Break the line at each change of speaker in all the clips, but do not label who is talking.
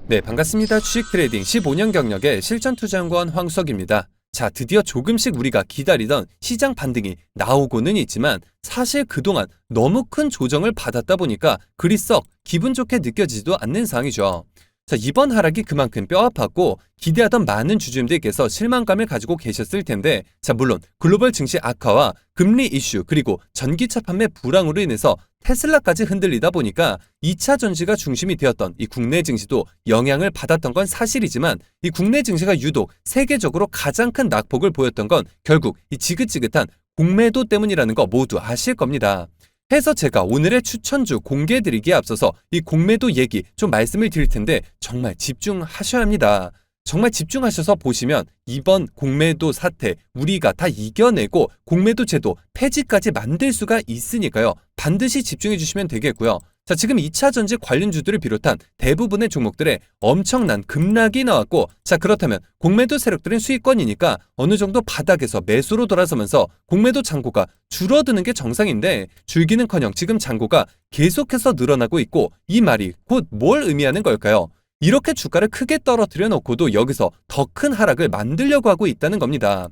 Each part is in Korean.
네, 반갑습니다. 주식 트레이딩 15년 경력의 실전투자연구원 황수석입니다. 자, 드디어 조금씩 우리가 기다리던 시장 반등이 나오고는 있지만 사실 그동안 너무 큰 조정을 받았다 보니까 그리 썩 기분 좋게 느껴지지도 않는 상황이죠. 자, 이번 하락이 그만큼 뼈아팠고 기대하던 많은 주주님들께서 실망감을 가지고 계셨을 텐데, 자, 물론 글로벌 증시 악화와 금리 이슈 그리고 전기차 판매 불황으로 인해서 테슬라까지 흔들리다 보니까 2차 전지가 중심이 되었던 이 국내 증시도 영향을 받았던 건 사실이지만, 이 국내 증시가 유독 세계적으로 가장 큰 낙폭을 보였던 건 결국 이 지긋지긋한 공매도 때문이라는 거 모두 아실 겁니다. 해서 제가 오늘의 추천주 공개해드리기에 앞서서 이 공매도 얘기 좀 말씀을 드릴 텐데 정말 집중하셔야 합니다. 정말 집중하셔서 보시면 이번 공매도 사태 우리가 다 이겨내고 공매도 제도 폐지까지 만들 수가 있으니까요. 반드시 집중해 주시면 되겠고요. 자, 지금 2차 전지 관련주들을 비롯한 대부분의 종목들에 엄청난 급락이 나왔고, 자, 그렇다면 공매도 세력들은 수익권이니까 어느 정도 바닥에서 매수로 돌아서면서 공매도 잔고가 줄어드는 게 정상인데, 줄기는커녕 지금 잔고가 계속해서 늘어나고 있고, 이 말이 곧 뭘 의미하는 걸까요? 이렇게 주가를 크게 떨어뜨려 놓고도 여기서 더 큰 하락을 만들려고 하고 있다는 겁니다.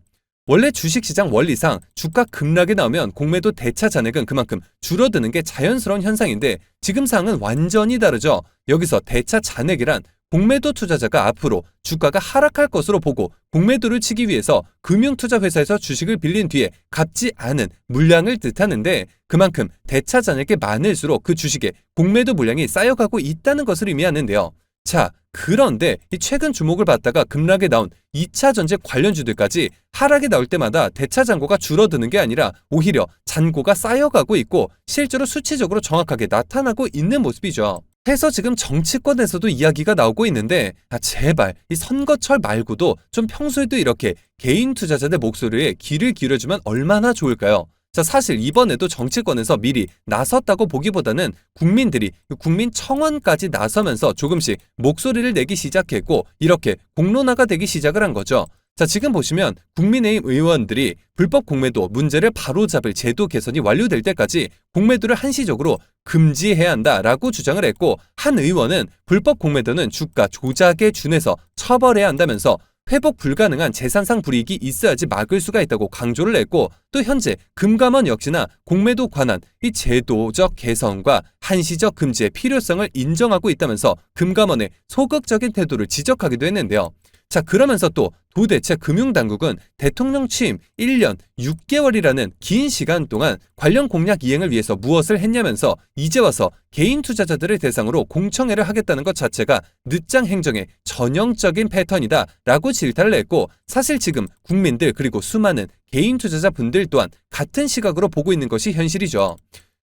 원래 주식시장 원리상 주가 급락이 나오면 공매도 대차 잔액은 그만큼 줄어드는 게 자연스러운 현상인데, 지금 상황은 완전히 다르죠. 여기서 대차 잔액이란 공매도 투자자가 앞으로 주가가 하락할 것으로 보고 공매도를 치기 위해서 금융투자회사에서 주식을 빌린 뒤에 갚지 않은 물량을 뜻하는데, 그만큼 대차 잔액이 많을수록 그 주식에 공매도 물량이 쌓여가고 있다는 것을 의미하는데요. 자, 그런데 이 최근 주목을 받다가 급락에 나온 2차 전지 관련주들까지 하락이 나올 때마다 대차 잔고가 줄어드는 게 아니라 오히려 잔고가 쌓여가고 있고 실제로 수치적으로 정확하게 나타나고 있는 모습이죠. 해서 지금 정치권에서도 이야기가 나오고 있는데, 제발 이 선거철 말고도 좀 평소에도 이렇게 개인 투자자들 목소리에 귀를 기울여주면 얼마나 좋을까요? 자, 사실 이번에도 정치권에서 미리 나섰다고 보기보다는 국민들이 국민청원까지 나서면서 조금씩 목소리를 내기 시작했고 이렇게 공론화가 되기 시작을 한 거죠. 자, 지금 보시면 국민의힘 의원들이 불법 공매도 문제를 바로잡을 제도 개선이 완료될 때까지 공매도를 한시적으로 금지해야 한다라고 주장을 했고, 한 의원은 불법 공매도는 주가 조작에 준해서 처벌해야 한다면서 회복 불가능한 재산상 불이익이 있어야지 막을 수가 있다고 강조를 했고, 또 현재 금감원 역시나 공매도 관한 이 제도적 개선과 한시적 금지의 필요성을 인정하고 있다면서 금감원의 소극적인 태도를 지적하기도 했는데요. 자, 그러면서 또 도대체 금융당국은 대통령 취임 1년 6개월이라는 긴 시간 동안 관련 공약 이행을 위해서 무엇을 했냐면서 이제 와서 개인 투자자들을 대상으로 공청회를 하겠다는 것 자체가 늦장 행정의 전형적인 패턴이다 라고 질타를 했고, 사실 지금 국민들 그리고 수많은 개인 투자자분들 또한 같은 시각으로 보고 있는 것이 현실이죠.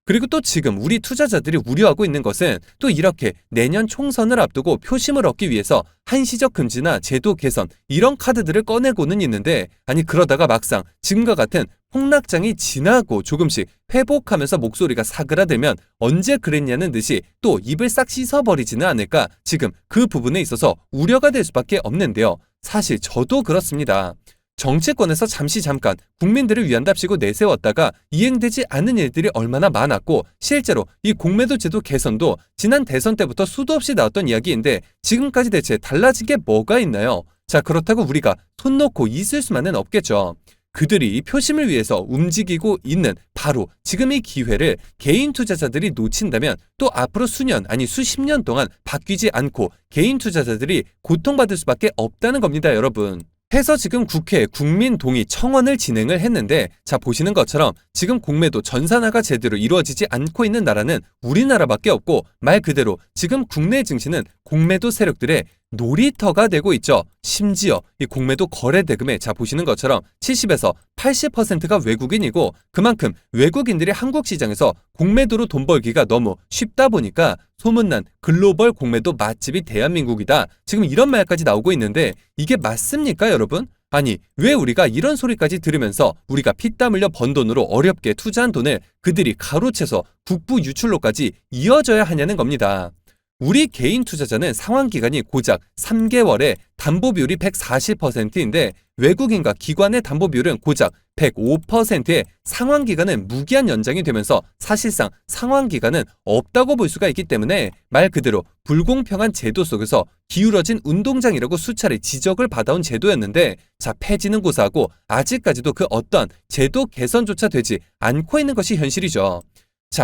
그리고 또 지금 우리 투자자들이 우려하고 있는 것은 또 이렇게 내년 총선을 앞두고 표심을 얻기 위해서 한시적 금지나 제도 개선 이런 카드들을 꺼내고는 있는데, 아니 그러다가 막상 지금과 같은 폭락장이 지나고 조금씩 회복하면서 목소리가 사그라들면 언제 그랬냐는 듯이 또 입을 싹 씻어버리지는 않을까, 지금 그 부분에 있어서 우려가 될 수밖에 없는데요. 사실 저도 그렇습니다. 정치권에서 잠깐 국민들을 위한답시고 내세웠다가 이행되지 않은 일들이 얼마나 많았고, 실제로 이 공매도 제도 개선도 지난 대선 때부터 수도 없이 나왔던 이야기인데 지금까지 대체 달라진 게 뭐가 있나요? 자, 그렇다고 우리가 손 놓고 있을 수만은 없겠죠. 그들이 표심을 위해서 움직이고 있는 바로 지금 이 기회를 개인 투자자들이 놓친다면 또 앞으로 수년 아니 수십 년 동안 바뀌지 않고 개인 투자자들이 고통받을 수밖에 없다는 겁니다, 여러분. 해서 지금 국회 국민동의 청원을 진행을 했는데, 자, 보시는 것처럼 지금 공매도 전산화가 제대로 이루어지지 않고 있는 나라는 우리나라밖에 없고, 말 그대로 지금 국내 증시는 공매도 세력들의 놀이터가 되고 있죠. 심지어 이 공매도 거래 대금의, 자, 보시는 것처럼 70에서 80%가 외국인이고, 그만큼 외국인들이 한국 시장에서 공매도로 돈 벌기가 너무 쉽다 보니까 소문난 글로벌 공매도 맛집이 대한민국이다, 지금 이런 말까지 나오고 있는데 이게 맞습니까, 여러분? 아니, 왜 우리가 이런 소리까지 들으면서 우리가 피땀 흘려 번 돈으로 어렵게 투자한 돈을 그들이 가로채서 국부 유출로까지 이어져야 하냐는 겁니다. 우리 개인 투자자는 상환기간이 고작 3개월에 담보비율이 140%인데 외국인과 기관의 담보비율은 고작 105%의 상환기간은 무기한 연장이 되면서 사실상 상환기간은 없다고 볼 수가 있기 때문에 말 그대로 불공평한 제도 속에서 기울어진 운동장이라고 수차례 지적을 받아온 제도였는데 폐지는 고사하고 아직까지도 그 어떠한 제도 개선조차 되지 않고 있는 것이 현실이죠.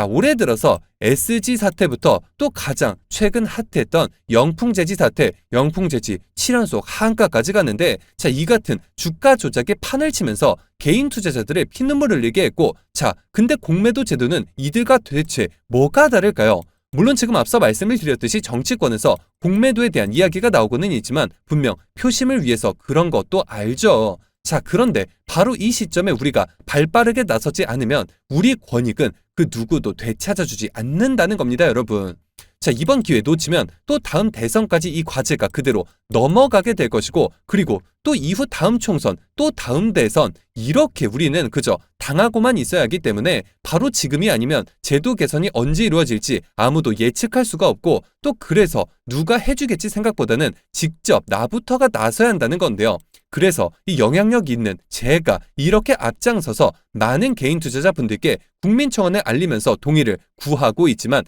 올해 들어서 SG 사태부터 또 가장 최근 핫했던 영풍재지 사태, 영풍재지 7연속 하한가까지 갔는데 이 같은 주가 조작에 판을 치면서 개인 투자자들의 피눈물 흘리게 했고 근데 공매도 제도는 이들과 대체 뭐가 다를까요? 물론 지금 앞서 말씀을 드렸듯이 정치권에서 공매도에 대한 이야기가 나오고는 있지만 분명 표심을 위해서 그런 것도 알죠. 그런데 바로 이 시점에 우리가 발빠르게 나서지 않으면 우리 권익은 그 누구도 되찾아주지 않는다는 겁니다, 여러분. 이번 기회 놓치면 또 다음 대선까지 이 과제가 그대로 넘어가게 될 것이고 그리고 또 이후 다음 총선, 또 다음 대선 이렇게 우리는 그저 당하고만 있어야 하기 때문에 바로 지금이 아니면 제도 개선이 언제 이루어질지 아무도 예측할 수가 없고 또 그래서 누가 해주겠지 생각보다는 직접 나부터가 나서야 한다는 건데요. 그래서 이 영향력 있는 제가 이렇게 앞장서서 많은 개인 투자자분들께 국민청원을 알리면서 동의를 구하고 있지만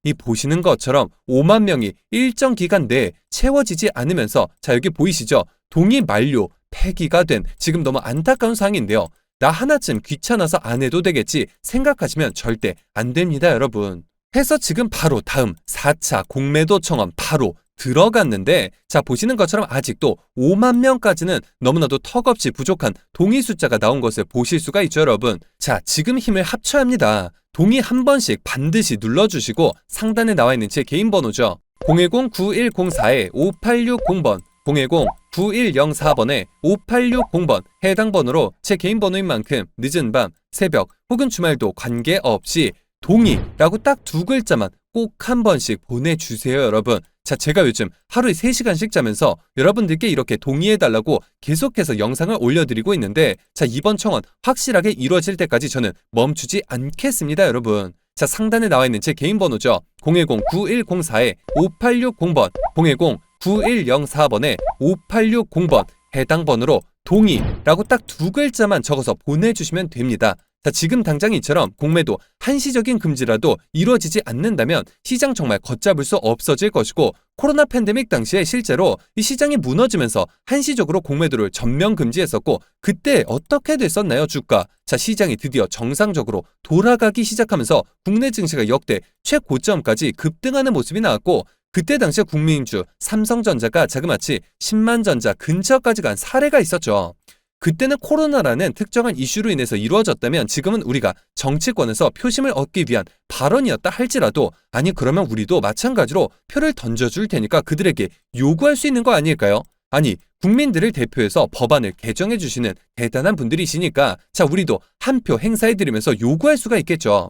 이 보시는 것처럼 5만 명이 일정 기간 내에 채워지지 않으면서 여기 보이시죠? 동의 만료, 폐기가 된 지금 너무 안타까운 상황인데요. 나 하나쯤 귀찮아서 안 해도 되겠지 생각하시면 절대 안 됩니다, 여러분. 해서 지금 바로 다음 4차 공매도 청원 바로 들어갔는데 보시는 것처럼 아직도 5만 명까지는 너무나도 턱없이 부족한 동의 숫자가 나온 것을 보실 수가 있죠, 여러분. 지금 힘을 합쳐야 합니다. 동의 한 번씩 반드시 눌러주시고 상단에 나와 있는 제 개인 번호죠. 010-9104-5860번 010-9104번에 5860번 해당 번호로 제 개인 번호인 만큼 늦은 밤, 새벽 혹은 주말도 관계없이 동의라고 딱 두 글자만 꼭 한 번씩 보내주세요, 여러분. 제가 요즘 하루에 3시간씩 자면서 여러분들께 이렇게 동의해달라고 계속해서 영상을 올려드리고 있는데 이번 청원 확실하게 이루어질 때까지 저는 멈추지 않겠습니다, 여러분. 상단에 나와 있는 제 개인 번호죠. 010-9104-5860번 010-9104번에 5860번 해당 번호로 동의라고 딱 두 글자만 적어서 보내주시면 됩니다. 지금 당장 이처럼 공매도 한시적인 금지라도 이루어지지 않는다면 시장 정말 걷잡을 수 없어질 것이고 코로나 팬데믹 당시에 실제로 이 시장이 무너지면서 한시적으로 공매도를 전면 금지했었고 그때 어떻게 됐었나요, 주가? 시장이 드디어 정상적으로 돌아가기 시작하면서 국내 증시가 역대 최고점까지 급등하는 모습이 나왔고 그때 당시에 국민주, 삼성전자가 자그마치 10만 전자 근처까지 간 사례가 있었죠. 그때는 코로나라는 특정한 이슈로 인해서 이루어졌다면 지금은 우리가 정치권에서 표심을 얻기 위한 발언이었다 할지라도 아니 그러면 우리도 마찬가지로 표를 던져줄 테니까 그들에게 요구할 수 있는 거 아닐까요? 아니 국민들을 대표해서 법안을 개정해 주시는 대단한 분들이시니까 우리도 한 표 행사해드리면서 요구할 수가 있겠죠.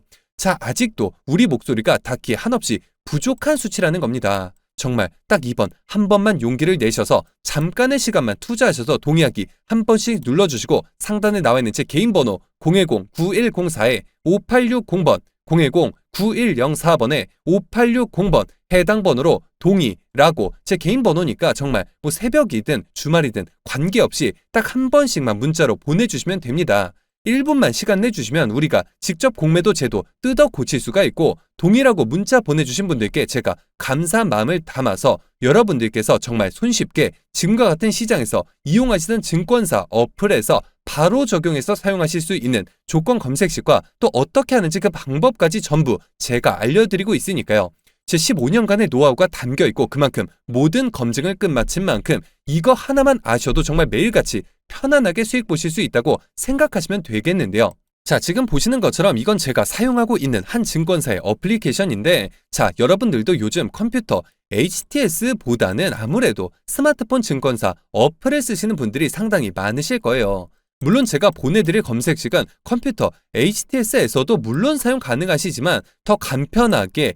아직도 우리 목소리가 딱히 한없이 부족한 수치라는 겁니다. 정말 딱 이번 한 번만 용기를 내셔서 잠깐의 시간만 투자하셔서 동의하기 한 번씩 눌러주시고 상단에 나와 있는 제 개인 번호 010-9104-5860번 010-9104번에 5860번 해당 번호로 동의라고 제 개인 번호니까 정말 새벽이든 주말이든 관계없이 딱 한 번씩만 문자로 보내주시면 됩니다. 1분만 시간 내주시면 우리가 직접 공매도 제도 뜯어 고칠 수가 있고 동의라고 문자 보내주신 분들께 제가 감사한 마음을 담아서 여러분들께서 정말 손쉽게 지금과 같은 시장에서 이용하시는 증권사 어플에서 바로 적용해서 사용하실 수 있는 조건 검색식과 또 어떻게 하는지 그 방법까지 전부 제가 알려드리고 있으니까요. 제 15년간의 노하우가 담겨있고 그만큼 모든 검증을 끝마친 만큼 이거 하나만 아셔도 정말 매일같이 편안하게 수익 보실 수 있다고 생각하시면 되겠는데요. 지금 보시는 것처럼 이건 제가 사용하고 있는 한 증권사의 어플리케이션인데 여러분들도 요즘 컴퓨터 HTS보다는 아무래도 스마트폰 증권사 어플을 쓰시는 분들이 상당히 많으실 거예요. 물론 제가 보내드릴 검색식은 컴퓨터 HTS에서도 물론 사용 가능하시지만 더 간편하게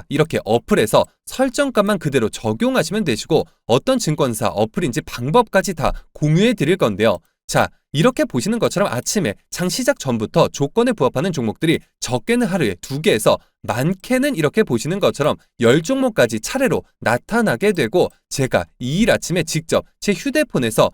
이렇게 어플에서 설정값만 그대로 적용하시면 되시고 어떤 증권사 어플인지 방법까지 다 공유해 드릴 건데요. 이렇게 보시는 것처럼 아침에 장 시작 전부터 조건에 부합하는 종목들이 적게는 하루에 2개에서 많게는 이렇게 보시는 것처럼 10종목까지 차례로 나타나게 되고 제가 이일 아침에 직접 제 휴대폰에서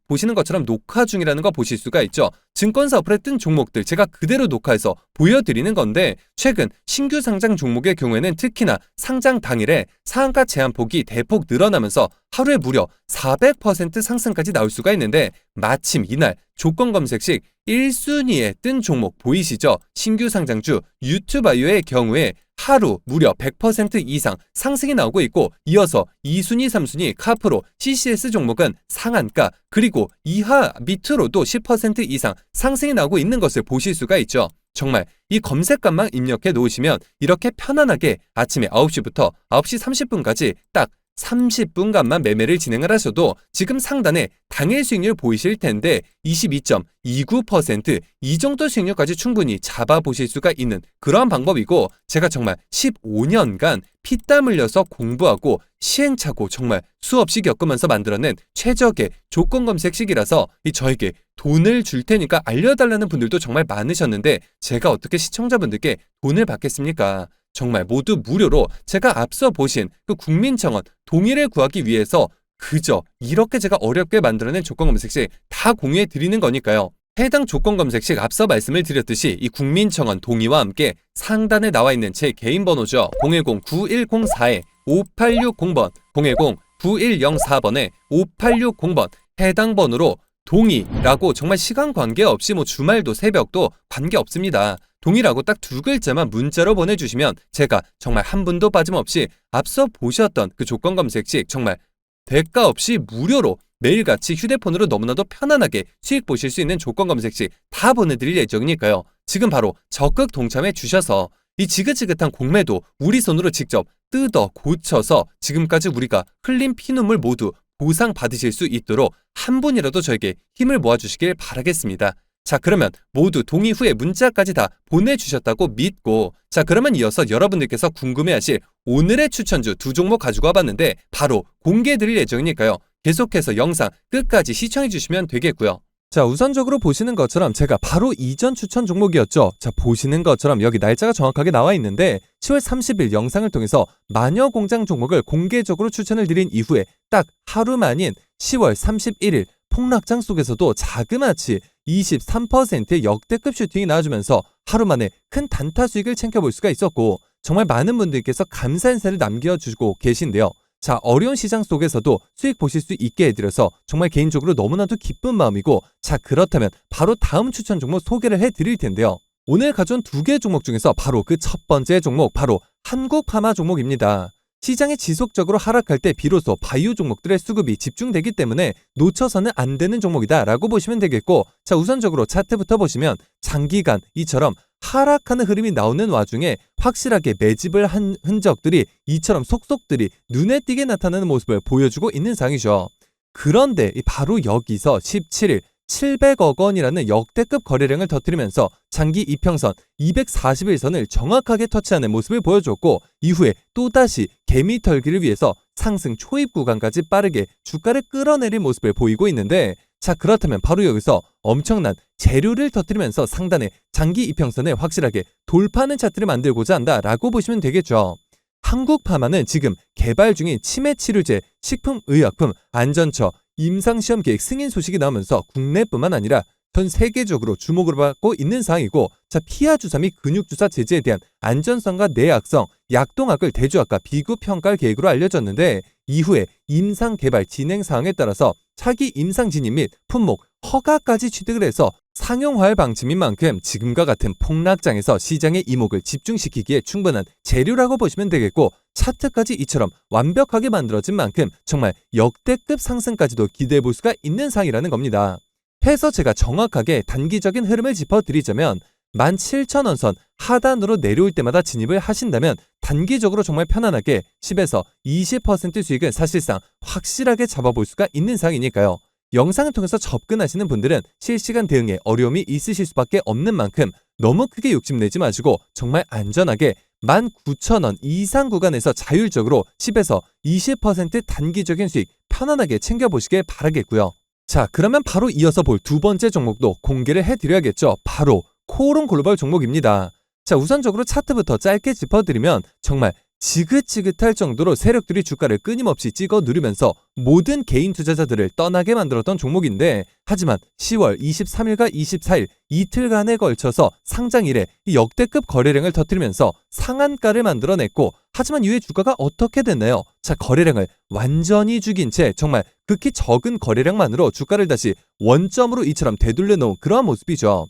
보시는 것처럼 녹화 중이라는 거 보실 수가 있죠. 증권사 어플에 뜬 종목들 제가 그대로 녹화해서 보여드리는 건데, 최근 신규 상장 종목의 경우에는 특히나 상장 당일에 상한가 제한폭이 대폭 늘어나면서 하루에 무려 400% 상승까지 나올 수가 있는데, 마침 이날 조건 검색 시 1순위에 뜬 종목 보이시죠? 신규 상장주 유튜바이오의 경우에 하루 무려 100% 이상 상승이 나오고 있고, 이어서 2순위, 3순위 카프로, CCS 종목은 상한가, 그리고 이하 밑으로도 10% 이상 상승이 나오고 있는 것을 보실 수가 있죠. 정말 이 검색값만 입력해 놓으시면 이렇게 편안하게 아침에 9시부터 9시 30분까지 딱 30분간만 매매를 진행을 하셔도 지금 상단에 당일 수익률 보이실 텐데 22.29%, 이 정도 수익률까지 충분히 잡아보실 수가 있는 그러한 방법이고, 제가 정말 15년간 피땀 흘려서 공부하고 시행착오 정말 수없이 겪으면서 만들어낸 최적의 조건 검색식이라서 저에게 돈을 줄 테니까 알려달라는 분들도 정말 많으셨는데, 제가 어떻게 시청자분들께 돈을 받겠습니까? 정말 모두 무료로 제가 앞서 보신 그 국민청원 동의를 구하기 위해서 그저 이렇게 제가 어렵게 만들어낸 조건 검색식 다 공유해 드리는 거니까요. 해당 조건 검색식 앞서 말씀을 드렸듯이 이 국민청원 동의와 함께 상단에 나와 있는 제 개인 번호죠. 010-9104-5860번, 010-9104번에 5860번 해당 번호로 동의라고, 정말 시간 관계없이 주말도 새벽도 관계없습니다. 동의라고 딱 두 글자만 문자로 보내주시면 제가 정말 한 분도 빠짐없이 앞서 보셨던 그 조건 검색식 정말 대가 없이 무료로 매일같이 휴대폰으로 너무나도 편안하게 수익 보실 수 있는 조건 검색식 다 보내드릴 예정이니까요. 지금 바로 적극 동참해 주셔서 이 지긋지긋한 공매도 우리 손으로 직접 뜯어 고쳐서 지금까지 우리가 흘린 피눈물 모두 보상 받으실 수 있도록 한 분이라도 저에게 힘을 모아주시길 바라겠습니다. 자, 그러면 모두 동의 후에 문자까지 다 보내주셨다고 믿고, 자, 그러면 이어서 여러분들께서 궁금해하실 오늘의 추천주 두 종목 가지고 와봤는데 바로 공개해드릴 예정이니까요. 계속해서 영상 끝까지 시청해주시면 되겠고요. 자, 우선적으로 보시는 것처럼 제가 바로 이전 추천 종목이었죠. 자, 보시는 것처럼 여기 날짜가 정확하게 나와 있는데 10월 30일 영상을 통해서 마녀공장 종목을 공개적으로 추천을 드린 이후에 딱 하루 만인 10월 31일 폭락장 속에서도 자그마치 23%의 역대급 슈팅이 나와주면서 하루 만에 큰 단타 수익을 챙겨볼 수가 있었고, 정말 많은 분들께서 감사 인사를 남겨주고 계신데요. 자, 어려운 시장 속에서도 수익 보실 수 있게 해드려서 정말 개인적으로 너무나도 기쁜 마음이고, 자, 그렇다면 바로 다음 추천 종목 소개를 해드릴 텐데요. 오늘 가져온 두 개 종목 중에서 바로 그 첫 번째 종목, 바로 한국파마 종목입니다. 시장이 지속적으로 하락할 때 비로소 바이오 종목들의 수급이 집중되기 때문에 놓쳐서는 안 되는 종목이다 라고 보시면 되겠고, 자, 우선적으로 차트부터 보시면 장기간 이처럼 하락하는 흐름이 나오는 와중에 확실하게 매집을 한 흔적들이 이처럼 속속들이 눈에 띄게 나타나는 모습을 보여주고 있는 상황이죠. 그런데 바로 여기서 17일 700억 원이라는 역대급 거래량을 터뜨리면서 장기 이평선 241선을 정확하게 터치하는 모습을 보여줬고, 이후에 또다시 개미 털기를 위해서 상승 초입 구간까지 빠르게 주가를 끌어내릴 모습을 보이고 있는데, 자, 그렇다면 바로 여기서 엄청난 재료를 터뜨리면서 상단의 장기 이평선을 확실하게 돌파하는 차트를 만들고자 한다라고 보시면 되겠죠. 한국파마는 지금 개발 중인 치매 치료제, 식품의약품, 안전처, 임상시험 계획 승인 소식이 나오면서 국내뿐만 아니라 전 세계적으로 주목을 받고 있는 상황이고, 자, 피하 주사 및 근육 주사 제제에 대한 안전성과 내약성, 약동학을 대조학과 비급 평가할 계획으로 알려졌는데, 이후에 임상 개발 진행 상황에 따라서 차기 임상 진입 및 품목 허가까지 취득을 해서 상용화할 방침인 만큼 지금과 같은 폭락장에서 시장의 이목을 집중시키기에 충분한 재료라고 보시면 되겠고, 차트까지 이처럼 완벽하게 만들어진 만큼 정말 역대급 상승까지도 기대해 볼 수가 있는 상이라는 겁니다. 해서 제가 정확하게 단기적인 흐름을 짚어드리자면 17,000원선 하단으로 내려올 때마다 진입을 하신다면 단기적으로 정말 편안하게 10에서 20% 수익은 사실상 확실하게 잡아볼 수가 있는 상이니까요. 영상을 통해서 접근하시는 분들은 실시간 대응에 어려움이 있으실 수밖에 없는 만큼 너무 크게 욕심내지 마시고 정말 안전하게 19,000원 이상 구간에서 자율적으로 10에서 20% 단기적인 수익 편안하게 챙겨보시길 바라겠고요. 자, 그러면 바로 이어서 볼 두 번째 종목도 공개를 해드려야겠죠. 바로 코오롱 글로벌 종목입니다. 자, 우선적으로 차트부터 짧게 짚어드리면 정말 지긋지긋할 정도로 세력들이 주가를 끊임없이 찍어 누르면서 모든 개인 투자자들을 떠나게 만들었던 종목인데, 하지만 10월 23일과 24일 이틀간에 걸쳐서 상장 이래 역대급 거래량을 터뜨리면서 상한가를 만들어냈고, 하지만 이후에 주가가 어떻게 됐나요? 자, 거래량을 완전히 죽인 채 정말 극히 적은 거래량만으로 주가를 다시 원점으로 이처럼 되돌려 놓은 그러한 모습이죠.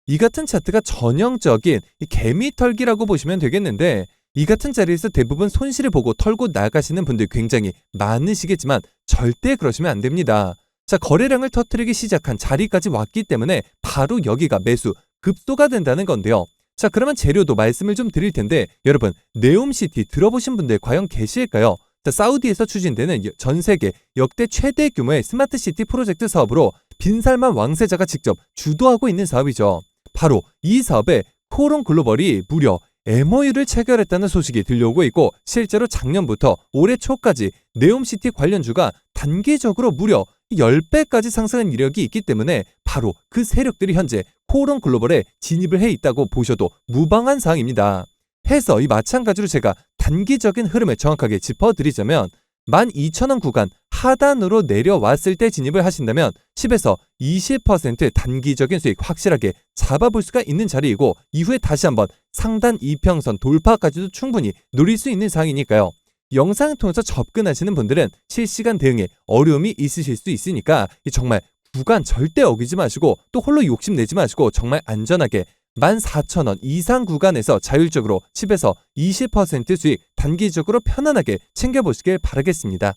이 같은 차트가 전형적인 개미털기라고 보시면 되겠는데, 이 같은 자리에서 대부분 손실을 보고 털고 나가시는 분들 굉장히 많으시겠지만 절대 그러시면 안 됩니다. 자, 거래량을 터뜨리기 시작한 자리까지 왔기 때문에 바로 여기가 매수 급소가 된다는 건데요. 자, 그러면 재료도 말씀을 좀 드릴 텐데, 여러분 네옴시티 들어보신 분들 과연 계실까요? 자, 사우디에서 추진되는 전 세계 역대 최대 규모의 스마트시티 프로젝트 사업으로 빈살만 왕세자가 직접 주도하고 있는 사업이죠. 바로 이 사업에 코오롱 글로벌이 무려 MOU를 체결했다는 소식이 들려오고 있고, 실제로 작년부터 올해 초까지 네옴시티 관련주가 단기적으로 무려 10배까지 상승한 이력이 있기 때문에 바로 그 세력들이 현재 코오롱 글로벌에 진입을 해 있다고 보셔도 무방한 사항입니다. 해서 이 마찬가지로 제가 단기적인 흐름을 정확하게 짚어드리자면, 12,000원 구간 하단으로 내려왔을 때 진입을 하신다면 10에서 20% 단기적인 수익 확실하게 잡아볼 수가 있는 자리이고, 이후에 다시 한번 상단 이평선 돌파까지도 충분히 노릴 수 있는 상황이니까요. 영상을 통해서 접근하시는 분들은 실시간 대응에 어려움이 있으실 수 있으니까 정말 구간 절대 어기지 마시고, 또 홀로 욕심내지 마시고 정말 안전하게 14,000원 이상 구간에서 자율적으로 10에서 20% 수익 단기적으로 편안하게 챙겨보시길 바라겠습니다.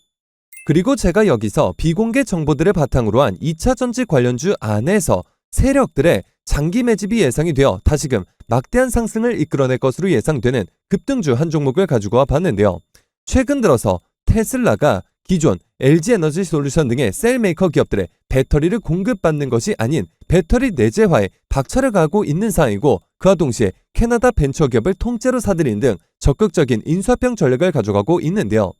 그리고 제가 여기서 비공개 정보들을 바탕으로 한 2차 전지 관련주 안에서 세력들의 장기 매집이 예상이 되어 다시금 막대한 상승을 이끌어낼 것으로 예상되는 급등주 한 종목을 가지고 와 봤는데요. 최근 들어서 테슬라가 기존 LG에너지 솔루션 등의 셀메이커 기업들의 배터리를 공급받는 것이 아닌 배터리 내재화에 박차를 가하고 있는 상황이고, 그와 동시에 캐나다 벤처기업을 통째로 사들이는 등 적극적인 인수합병 전략을 가져가고 있는데요.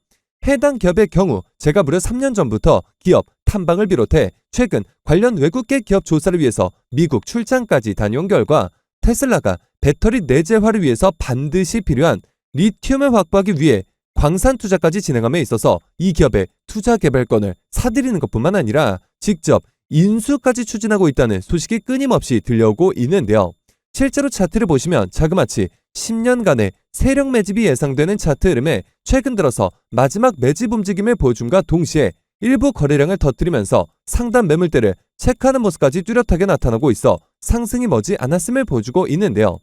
해당 기업의 경우 제가 무려 3년 전부터 기업 탐방을 비롯해 최근 관련 외국계 기업 조사를 위해서 미국 출장까지 다녀온 결과, 테슬라가 배터리 내재화를 위해서 반드시 필요한 리튬을 확보하기 위해 광산 투자까지 진행함에 있어서 이 기업의 투자 개발권을 사들이는 것뿐만 아니라 직접 인수까지 추진하고 있다는 소식이 끊임없이 들려오고 있는데요. 실제로 차트를 보시면 자그마치 10년간의 세력 매집이 예상되는 차트 흐름에 최근 들어서 마지막 매집 움직임을 보여줌과 동시에 일부 거래량을 터뜨리면서 상단 매물대를 체크하는 모습까지 뚜렷하게 나타나고 있어 상승이 머지 않았음을 보여주고 있는데요.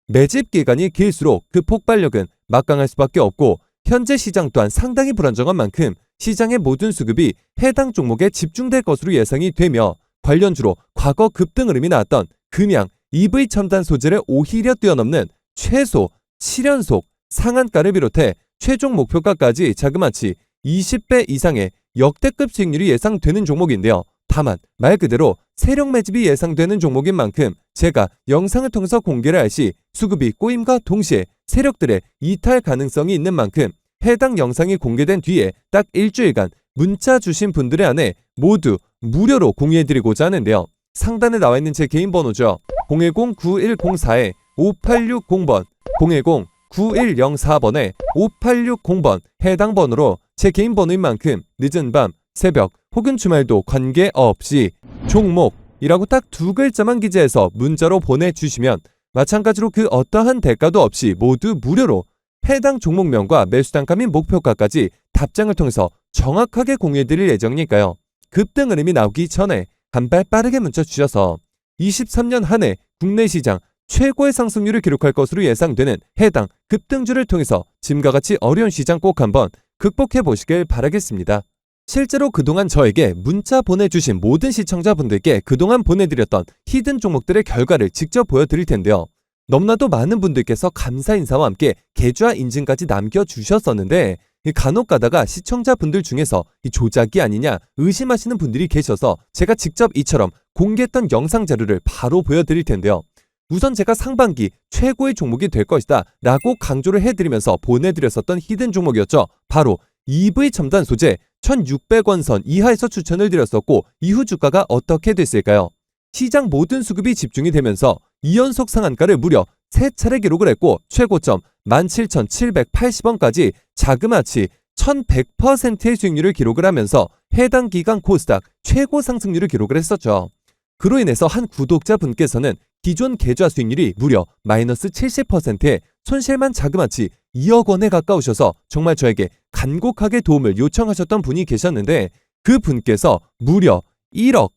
매집 기간이 길수록 그 폭발력은 막강할 수밖에 없고, 현재 시장 또한 상당히 불안정한 만큼 시장의 모든 수급이 해당 종목에 집중될 것으로 예상이 되며, 관련주로 과거 급등 흐름이 나왔던 금양, EV 첨단 소재를 오히려 뛰어넘는 최소 7연속 상한가를 비롯해 최종 목표가까지 자그마치 20배 이상의 역대급 수익률이 예상되는 종목인데요. 다만 말 그대로 세력 매집이 예상되는 종목인 만큼 제가 영상을 통해서 공개를 할 시 수급이 꼬임과 동시에 세력들의 이탈 가능성이 있는 만큼 해당 영상이 공개된 뒤에 딱 일주일간 문자 주신 분들에 한해 모두 무료로 공유해드리고자 하는데요. 상단에 나와 있는 제 개인 번호죠. 010-9104-5860번, 010-9104번에 5860번 해당 번호로 제 개인 번호인 만큼 늦은 밤, 새벽 혹은 주말도 관계없이 종목이라고 딱 두 글자만 기재해서 문자로 보내주시면 마찬가지로 그 어떠한 대가도 없이 모두 무료로 해당 종목명과 매수단가 및 목표가까지 답장을 통해서 정확하게 공유해드릴 예정이니까요. 급등 흐름이 나오기 전에 한 발 빠르게 문자 주셔서 23년 한 해 국내 시장 최고의 상승률을 기록할 것으로 예상되는 해당 급등주를 통해서 지금과 같이 어려운 시장 꼭 한번 극복해 보시길 바라겠습니다. 실제로 그동안 저에게 문자 보내주신 모든 시청자분들께 그동안 보내드렸던 히든 종목들의 결과를 직접 보여드릴 텐데요. 너무나도 많은 분들께서 감사 인사와 함께 계좌 인증까지 남겨주셨었는데, 간혹 가다가 시청자분들 중에서 이 조작이 아니냐 의심하시는 분들이 계셔서 제가 직접 이처럼 공개했던 영상 자료를 바로 보여드릴 텐데요. 우선 제가 상반기 최고의 종목이 될 것이다 라고 강조를 해드리면서 보내드렸었던 히든 종목이었죠. 바로 EV 첨단 소재 1600원 선 이하에서 추천을 드렸었고, 이후 주가가 어떻게 됐을까요? 시장 모든 수급이 집중이 되면서 2연속 상한가를 무려 3차례 기록을 했고 최고점 17,780원까지 자그마치 1100%의 수익률을 기록을 하면서 해당 기간 코스닥 최고 상승률을 기록을 했었죠. 그로 인해서 한 구독자분께서는 기존 계좌 수익률이 무려 마이너스 70%에 손실만 자그마치 2억 원에 가까우셔서 정말 저에게 간곡하게 도움을 요청하셨던 분이 계셨는데 그 분께서 무려 1억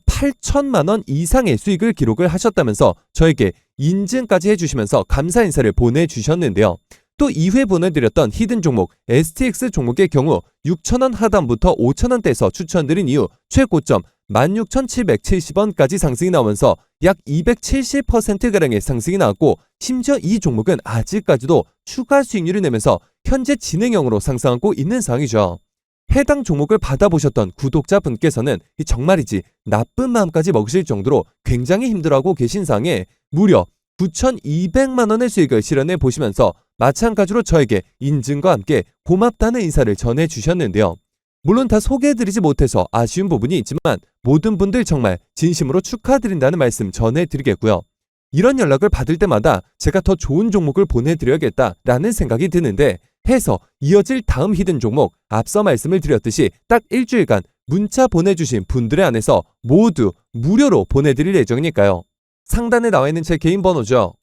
8천만 원 이상의 수익을 기록을 하셨다면서 저에게 인증까지 해주시면서 감사 인사를 보내주셨는데요. 또 이후에 보내드렸던 히든 종목 STX 종목의 경우 6,000원 하단부터 5,000원대에서 추천드린 이후 최고점 16,770원까지 상승이 나오면서 약 270%가량의 상승이 나왔고 심지어 이 종목은 아직까지도 추가 수익률을 내면서 현재 진행형으로 상승하고 있는 상황이죠. 해당 종목을 받아보셨던 구독자분께서는 정말이지 나쁜 마음까지 먹으실 정도로 굉장히 힘들어하고 계신 상황에 무려 9,200만 원의 수익을 실현해 보시면서 마찬가지로 저에게 인증과 함께 고맙다는 인사를 전해주셨는데요. 물론 다 소개해드리지 못해서 아쉬운 부분이 있지만 모든 분들 정말 진심으로 축하드린다는 말씀 전해드리겠고요. 이런 연락을 받을 때마다 제가 더 좋은 종목을 보내드려야겠다라는 생각이 드는데 해서 이어질 다음 히든 종목 앞서 말씀을 드렸듯이 딱 일주일간 문자 보내주신 분들의 안에서 모두 무료로 보내드릴 예정이니까요. 상단에 나와 있는 제 개인 번호죠.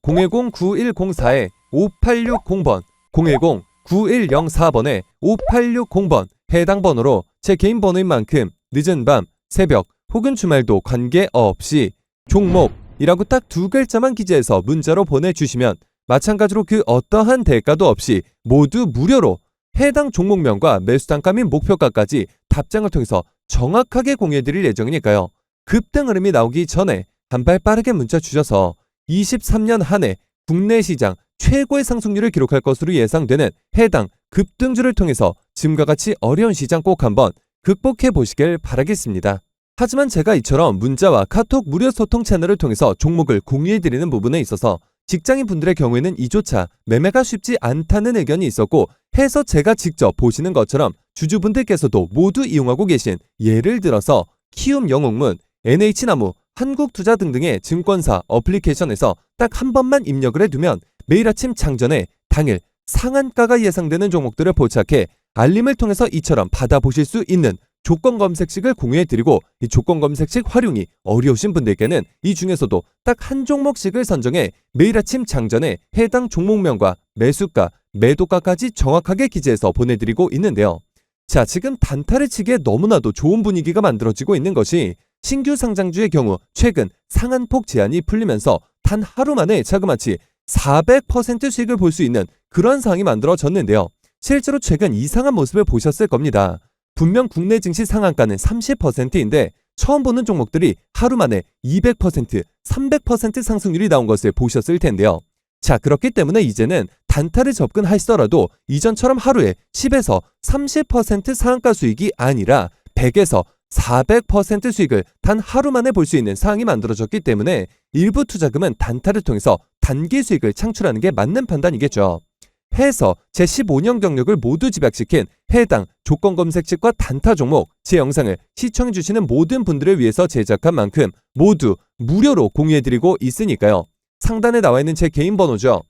010-9104-5860번 010-9104번에 5860번 해당 번호로 제 개인 번호인 만큼 늦은 밤, 새벽 혹은 주말도 관계없이 종목이라고 딱 2글자만 기재해서 문자로 보내주시면 마찬가지로 그 어떠한 대가도 없이 모두 무료로 해당 종목명과 매수 단가 및 목표가까지 답장을 통해서 정확하게 공유해드릴 예정이니까요. 급등 흐름이 나오기 전에 한 발 빠르게 문자 주셔서 23년 한 해 국내 시장 최고의 상승률을 기록할 것으로 예상되는 해당 급등주를 통해서 지금과 같이 어려운 시장 꼭 한번 극복해 보시길 바라겠습니다. 하지만 제가 이처럼 문자와 카톡 무료 소통 채널을 통해서 종목을 공유해드리는 부분에 있어서 직장인 분들의 경우에는 이조차 매매가 쉽지 않다는 의견이 있었고 해서 제가 직접 보시는 것처럼 주주분들께서도 모두 이용하고 계신 예를 들어서 키움 영웅문, NH나무, 한국투자 등등의 증권사 어플리케이션에서 딱 한 번만 입력을 해두면 매일 아침 장전에 당일 상한가가 예상되는 종목들을 포착해 알림을 통해서 이처럼 받아보실 수 있는 조건 검색식을 공유해드리고 이 조건 검색식 활용이 어려우신 분들께는 이 중에서도 딱 한 종목씩을 선정해 매일 아침 장전에 해당 종목명과 매수가, 매도가까지 정확하게 기재해서 보내드리고 있는데요. 자, 지금 단타를 치기에 너무나도 좋은 분위기가 만들어지고 있는 것이 신규 상장주의 경우 최근 상한폭 제한이 풀리면서 단 하루 만에 자그마치 400% 수익을 볼 수 있는 그런 상황이 만들어졌는데요. 실제로 최근 이상한 모습을 보셨을 겁니다. 분명 국내 증시 상한가는 30%인데 처음 보는 종목들이 하루 만에 200%, 300% 상승률이 나온 것을 보셨을 텐데요. 자, 그렇기 때문에 이제는 단타를 접근하시더라도 이전처럼 하루에 10에서 30% 상한가 수익이 아니라 100에서 400% 수익을 단 하루 만에 볼 수 있는 상황이 만들어졌기 때문에 일부 투자금은 단타를 통해서 단기 수익을 창출하는 게 맞는 판단이겠죠. 해서 제 15년 경력을 모두 집약시킨 해당 조건 검색식과 단타 종목 제 영상을 시청해주시는 모든 분들을 위해서 제작한 만큼 모두 무료로 공유해드리고 있으니까요. 상단에 나와 있는 제 개인 번호죠.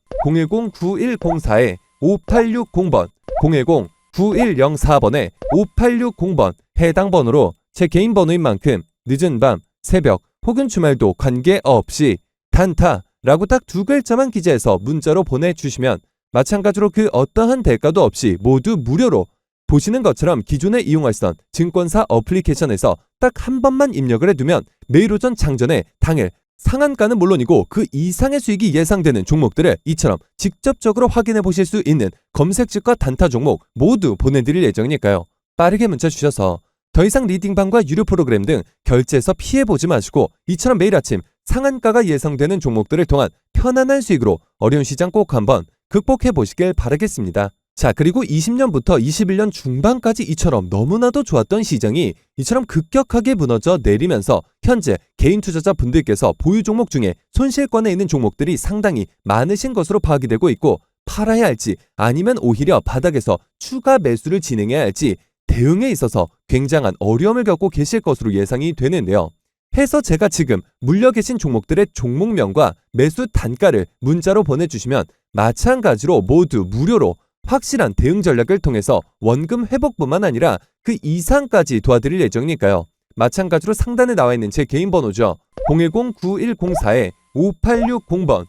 010-9104-5860번 010-9104번에 5860번 해당 번호로 제 개인 번호인 만큼 늦은 밤, 새벽 혹은 주말도 관계없이 단타라고 딱 2글자만 기재해서 문자로 보내주시면 마찬가지로 그 어떠한 대가도 없이 모두 무료로 보시는 것처럼 기존에 이용하시던 증권사 어플리케이션에서 딱 한 번만 입력을 해두면 매일 오전 장전에 당일 상한가는 물론이고 그 이상의 수익이 예상되는 종목들을 이처럼 직접적으로 확인해 보실 수 있는 검색식과 단타 종목 모두 보내드릴 예정이니까요. 빠르게 문자 주셔서 더 이상 리딩방과 유료 프로그램 등 결제해서 피해보지 마시고 이처럼 매일 아침 상한가가 예상되는 종목들을 통한 편안한 수익으로 어려운 시장 꼭 한번 극복해 보시길 바라겠습니다. 자, 그리고 20년부터 21년 중반까지 이처럼 너무나도 좋았던 시장이 이처럼 급격하게 무너져 내리면서 현재 개인 투자자 분들께서 보유 종목 중에 손실권에 있는 종목들이 상당히 많으신 것으로 파악이 되고 있고 팔아야 할지 아니면 오히려 바닥에서 추가 매수를 진행해야 할지 대응에 있어서 굉장한 어려움을 겪고 계실 것으로 예상이 되는데요. 해서 제가 지금 물려 계신 종목들의 종목명과 매수 단가를 문자로 보내주시면 마찬가지로 모두 무료로 확실한 대응 전략을 통해서 원금 회복뿐만 아니라 그 이상까지 도와드릴 예정이니까요. 마찬가지로 상단에 나와 있는 제 개인 번호죠. 010-9104-5860번,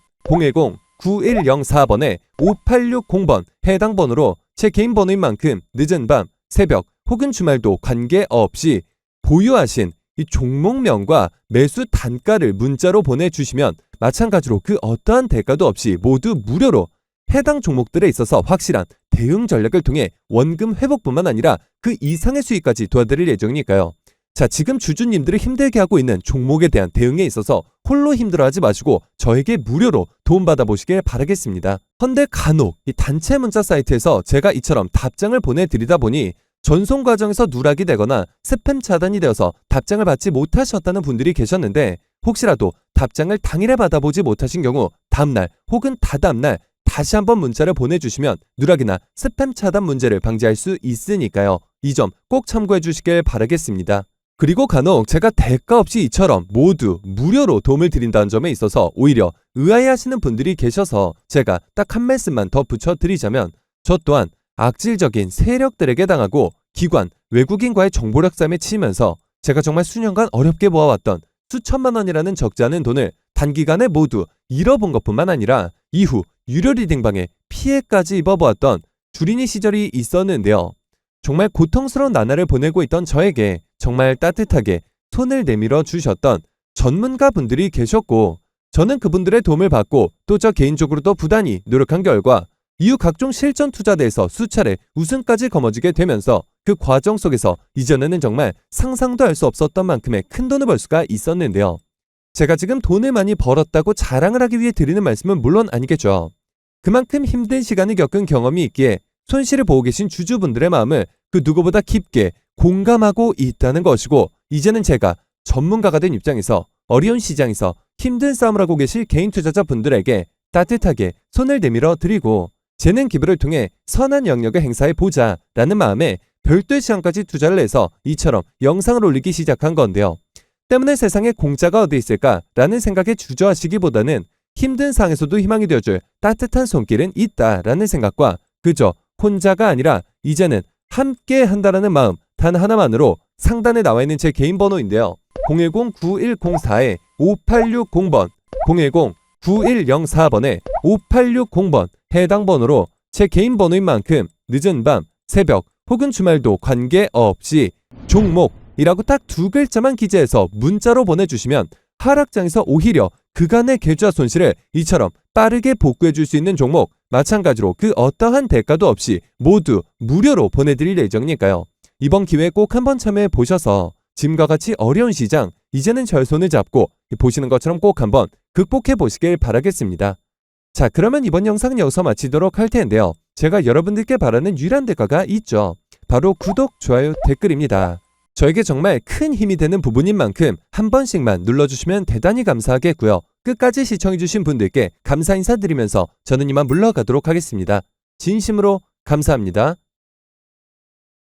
010-9104번에 5860번 해당 번호로 제 개인 번호인 만큼 늦은 밤, 새벽 혹은 주말도 관계없이 보유하신 이 종목명과 매수 단가를 문자로 보내주시면 마찬가지로 그 어떠한 대가도 없이 모두 무료로 해당 종목들에 있어서 확실한 대응 전략을 통해 원금 회복뿐만 아니라 그 이상의 수익까지 도와드릴 예정이니까요. 자, 지금 주주님들을 힘들게 하고 있는 종목에 대한 대응에 있어서 홀로 힘들어하지 마시고 저에게 무료로 도움받아 보시길 바라겠습니다. 헌데 간혹 이 단체 문자 사이트에서 제가 이처럼 답장을 보내드리다 보니 전송 과정에서 누락이 되거나 스팸 차단이 되어서 답장을 받지 못하셨다는 분들이 계셨는데, 혹시라도 답장을 당일에 받아보지 못하신 경우 다음날 혹은 다다음날 다시 한번 문자를 보내주시면 누락이나 스팸 차단 문제를 방지할 수 있으니까요. 이 점 꼭 참고해 주시길 바라겠습니다. 그리고 간혹 제가 대가 없이 이처럼 모두 무료로 도움을 드린다는 점에 있어서 오히려 의아해하시는 분들이 계셔서 제가 딱 한 말씀만 더 붙여드리자면, 저 또한 악질적인 세력들에게 당하고 기관, 외국인과의 정보력 싸움에 치이면서 제가 정말 수년간 어렵게 모아왔던 수천만 원이라는 적지 않은 돈을 단기간에 모두 잃어본 것뿐만 아니라 이후 유료 리딩방에 피해까지 입어보았던 주린이 시절이 있었는데요. 정말 고통스러운 나날을 보내고 있던 저에게 정말 따뜻하게 손을 내밀어 주셨던 전문가 분들이 계셨고, 저는 그분들의 도움을 받고 또 저 개인적으로도 부단히 노력한 결과 이후 각종 실전 투자대에서 수차례 우승까지 거머쥐게 되면서 그 과정 속에서 이전에는 정말 상상도 할 수 없었던 만큼의 큰 돈을 벌 수가 있었는데요. 제가 지금 돈을 많이 벌었다고 자랑을 하기 위해 드리는 말씀은 물론 아니겠죠. 그만큼 힘든 시간을 겪은 경험이 있기에 손실을 보고 계신 주주분들의 마음을 그 누구보다 깊게 공감하고 있다는 것이고, 이제는 제가 전문가가 된 입장에서 어려운 시장에서 힘든 싸움을 하고 계실 개인 투자자분들에게 따뜻하게 손을 내밀어 드리고 재능 기부를 통해 선한 영역을 행사해 보자 라는 마음에 별도의 시간까지 투자를 해서 이처럼 영상을 올리기 시작한 건데요. 때문에 세상에 공짜가 어디 있을까 라는 생각에 주저하시기보다는 힘든 상황에서도 희망이 되어줄 따뜻한 손길은 있다라는 생각과 그저 혼자가 아니라 이제는 함께 한다라는 마음 단 하나만으로 상단에 나와 있는 제 개인 번호인데요. 010-9104-5860번, 010-9104번에 5860번 해당 번호로 제 개인 번호인 만큼 늦은 밤, 새벽 혹은 주말도 관계없이 종목이라고 딱 두 글자만 기재해서 문자로 보내주시면 하락장에서 오히려 그간의 계좌 손실을 이처럼 빠르게 복구해 줄 수 있는 종목, 마찬가지로 그 어떠한 대가도 없이 모두 무료로 보내드릴 예정이니까요. 이번 기회에 꼭 한번 참여해 보셔서 지금과 같이 어려운 시장 이제는 절 손을 잡고 보시는 것처럼 꼭 한번 극복해 보시길 바라겠습니다. 자, 그러면 이번 영상은 여기서 마치도록 할 텐데요. 제가 여러분들께 바라는 유일한 대가가 있죠. 바로 구독, 좋아요, 댓글입니다. 저에게 정말 큰 힘이 되는 부분인 만큼 한 번씩만 눌러주시면 대단히 감사하겠고요. 끝까지 시청해주신 분들께 감사 인사드리면서 저는 이만 물러가도록 하겠습니다. 진심으로 감사합니다.